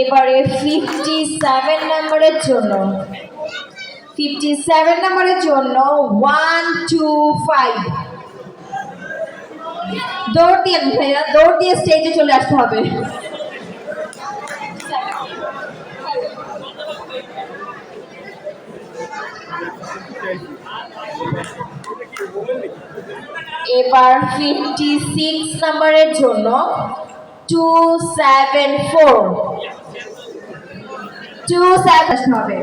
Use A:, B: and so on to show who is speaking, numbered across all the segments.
A: এবারে 57 নম্বরের জন্য 1 2 5 দৌড় দিয়ে স্টেজে চলে আসতে হবে। এবার 56 নম্বরের জন্য 274 হবে।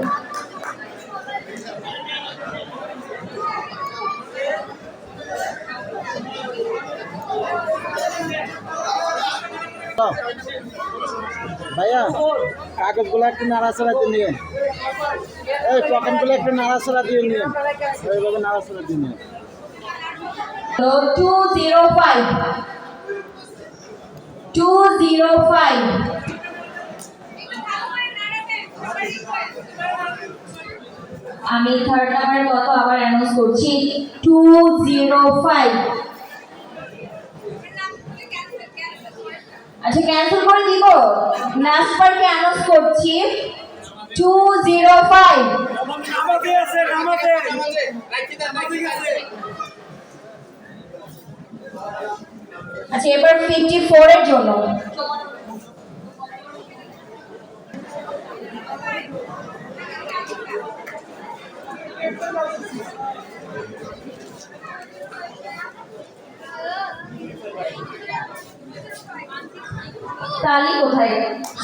B: ভাইয়া কাগজগুলো একটু নাড়াচাড়াতে নিয়ে এই টোকেনগুলো একটু নাড়াচাড়া দিয়ে নিয়ে ওইভাবে নাড়াচাড়া দিয়ে নিয়ে
A: 205 আমি থার্ড নাম্বারের কত আবার অ্যানাউন্স করছি 205। আচ্ছা ক্যান্সেল করে দিব, লাস্ট বারকে অ্যানাউন্স করছি 205। আচ্ছা এবার 54 এর জন্য তালি কোথায়,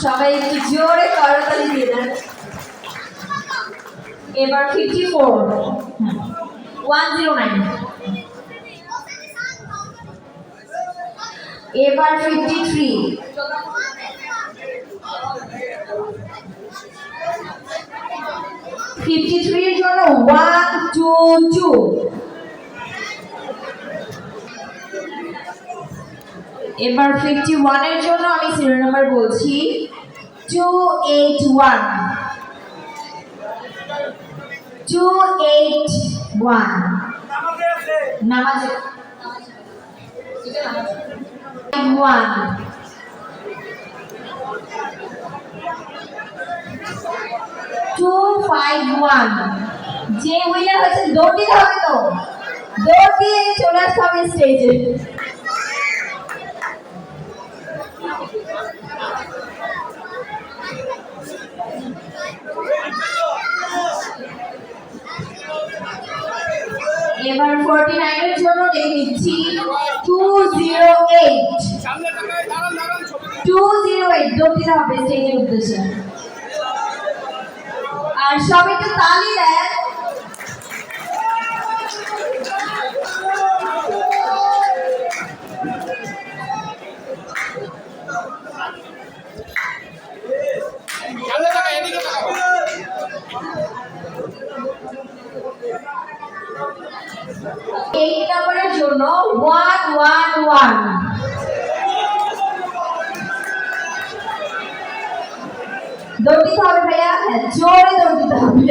A: সবাই একটু জোরে করতালি দিয়ে দেন। এবার 54 109। এবার 53 এর জন্য 122। এবার 51 এর জন্য আমি সিরিয়াল নাম্বার বলছি 281 নামাজে 251 যে উইনার হয়েছে দৌড় দিতে হবে, তো দৌড় দিয়ে চলে আসতে হবে স্টেজে। এবার 49 এর জন্য ডেকে নিচ্ছি 208 দৌড় দিতে হবে স্টেজের উদ্দেশ্যে। আর সবাই একটু তালি দেন। এই নম্বরের জন্য 111 দৌড় দিতে হবে ভাইয়া, জোরে দৌড় দিতে হবে।